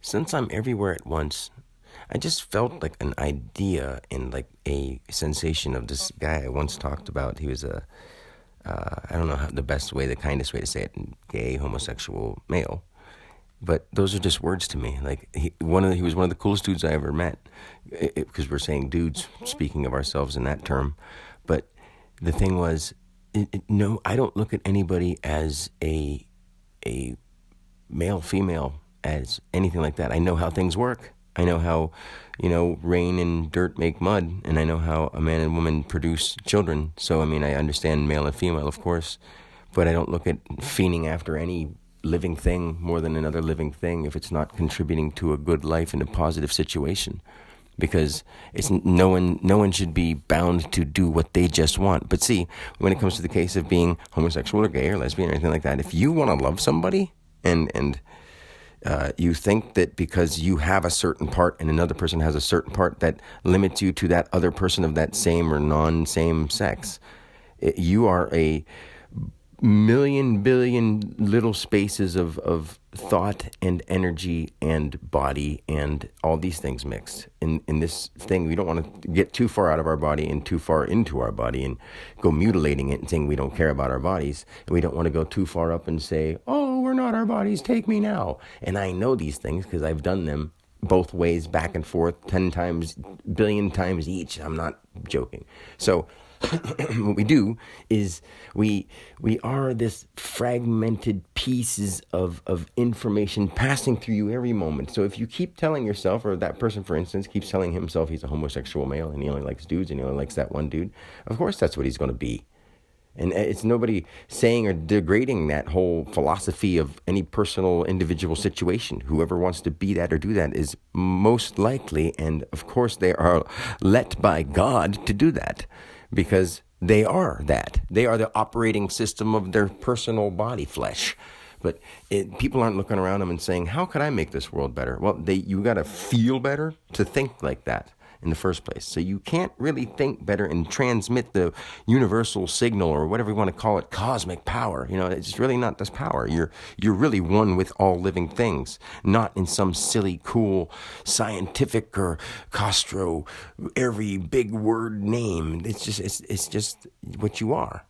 Since I'm everywhere at once, I just felt like an idea and like a sensation of this guy I once talked about. He was I don't know how the best way, the kindest way to say it, gay, homosexual, male. But those are just words to me. Like he was one of the coolest dudes I ever met, because we're saying dudes, speaking of ourselves in that term. But the thing was, no, I don't look at anybody as a male, female, as anything like that. I know how things work. I know how, rain and dirt make mud, and I know how a man and woman produce children. So, I mean, I understand male and female, of course, but I don't look at fiending after any living thing more than another living thing if it's not contributing to a good life and a positive situation. Because it's no one should be bound to do what they just want. But see, when it comes to the case of being homosexual or gay or lesbian or anything like that, if you want to love somebody and you think that because you have a certain part and another person has a certain part that limits you to that other person of that same or non-same sex, you are a million billion little spaces of thought and energy and body and all these things mixed in this thing. We don't want to get too far out of our body and too far into our body and go mutilating it and saying we don't care about our bodies, and we don't want to go too far up and say, oh, we're not our bodies, take me now. And I know these things because I've done them both ways, back and forth, 10 times, billion times each. I'm not joking. So what we do is we are this fragmented pieces of information passing through you every moment. So if you keep telling yourself, or that person, for instance, keeps telling himself he's a homosexual male and he only likes dudes and he only likes that one dude, of course that's what he's going to be. And it's nobody saying or degrading that whole philosophy of any personal individual situation. Whoever wants to be that or do that is most likely, and of course they are let by God to do that, because they are that. They are the operating system of their personal body flesh. But people aren't looking around them and saying, how could I make this world better? Well, you got to feel better to think like that in the first place. So you can't really think better and transmit the universal signal, or whatever you want to call it, cosmic power. It's really not this power. You're really one with all living things, not in some silly, cool, scientific or Castro, every big word name. It's just what you are.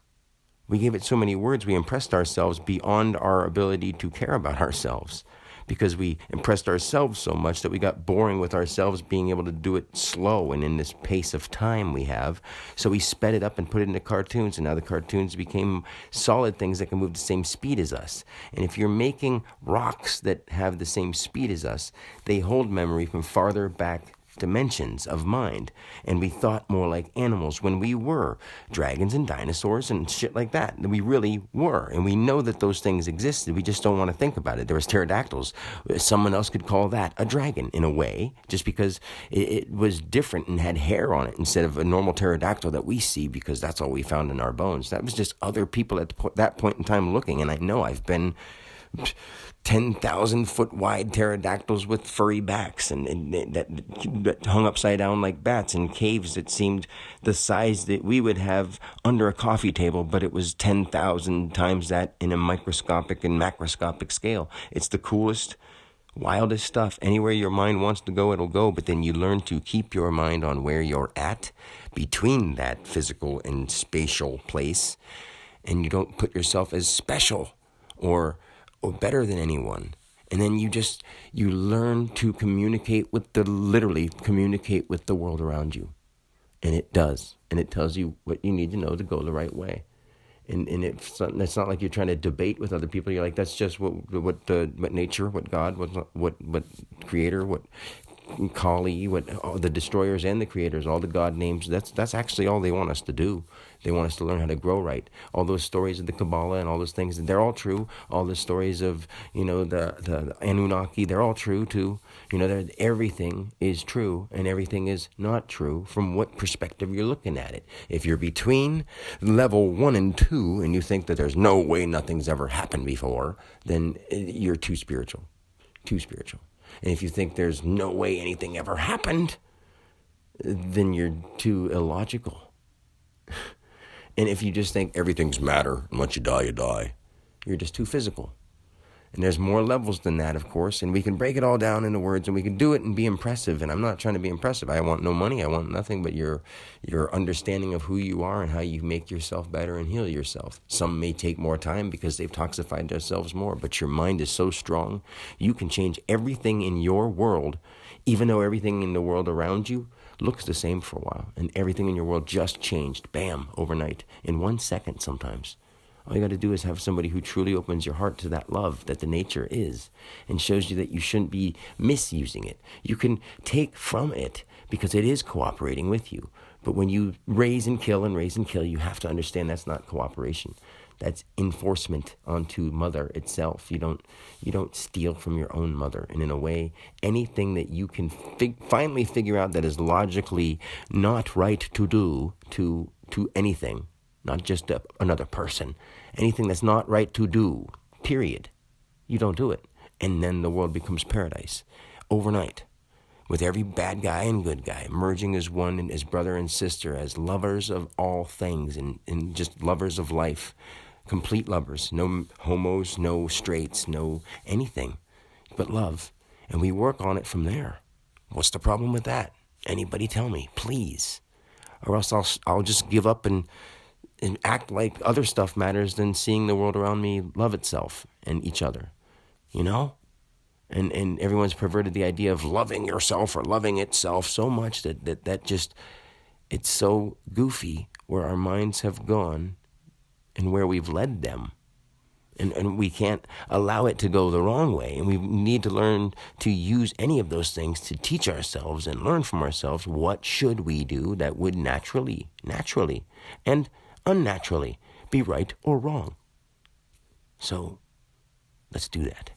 We gave it so many words, we impressed ourselves beyond our ability to care about ourselves, because we impressed ourselves so much that we got boring with ourselves being able to do it slow and in this pace of time we have. So we sped it up and put it into cartoons, and now the cartoons became solid things that can move the same speed as us. And if you're making rocks that have the same speed as us, they hold memory from farther back dimensions of mind, and we thought more like animals when we were dragons and dinosaurs and shit like that. We really were, and we know that those things existed. We just don't want to think about it. There was pterodactyls. Someone else could call that a dragon in a way, just because it was different and had hair on it instead of a normal pterodactyl that we see, because that's all we found in our bones. That was just other people at that point in time looking, and I know I've been 10,000 foot wide pterodactyls with furry backs and that hung upside down like bats in caves that seemed the size that we would have under a coffee table, but it was 10,000 times that in a microscopic and macroscopic scale. It's the coolest, wildest stuff. Anywhere your mind wants to go, it'll go, but then you learn to keep your mind on where you're at between that physical and spatial place, and you don't put yourself as special or better than anyone. And then you learn to literally communicate with the world around you. And it does. And it tells you what you need to know to go the right way. And it's not like you're trying to debate with other people. You're like, that's just what nature, what God, what creator, what Kali, what all the destroyers and the creators, all the God names, that's actually all they want us to do. They want us to learn how to grow right. All those stories of the Kabbalah and all those things, they're all true. All the stories of, the Anunnaki, they're all true too. Everything is true and everything is not true from what perspective you're looking at it. If you're between level 1 and 2 and you think that there's no way nothing's ever happened before, then you're too spiritual. Too spiritual. And if you think there's no way anything ever happened, then you're too illogical. And if you just think everything's matter, and once you die, you're just too physical. And there's more levels than that, of course, and we can break it all down into words, and we can do it and be impressive. And I'm not trying to be impressive. I want no money. I want nothing but your understanding of who you are and how you make yourself better and heal yourself. Some may take more time because they've toxified themselves more, but your mind is so strong, you can change everything in your world, even though everything in the world around you looks the same for a while. And everything in your world just changed, bam, overnight, in 1 second sometimes. All you got to do is have somebody who truly opens your heart to that love that the nature is and shows you that you shouldn't be misusing it. You can take from it because it is cooperating with you. But when you raise and kill, you have to understand that's not cooperation. That's enforcement onto mother itself. You don't steal from your own mother. And in a way, anything that you can finally figure out that is logically not right to do to anything, not just another person, anything that's not right to do, period, you don't do it. And then the world becomes paradise overnight, with every bad guy and good guy merging as one and as brother and sister, as lovers of all things and just lovers of life, complete lovers, no homos, no straights, no anything but love. And we work on it from there. What's the problem with that? Anybody tell me, please. Or else I'll just give up and act like other stuff matters than seeing the world around me love itself and each other, you know? And everyone's perverted the idea of loving yourself or loving itself so much that just, it's so goofy where our minds have gone and where we've led them. And we can't allow it to go the wrong way. And we need to learn to use any of those things to teach ourselves and learn from ourselves what should we do that would naturally, and unnaturally be right or wrong. So let's do that.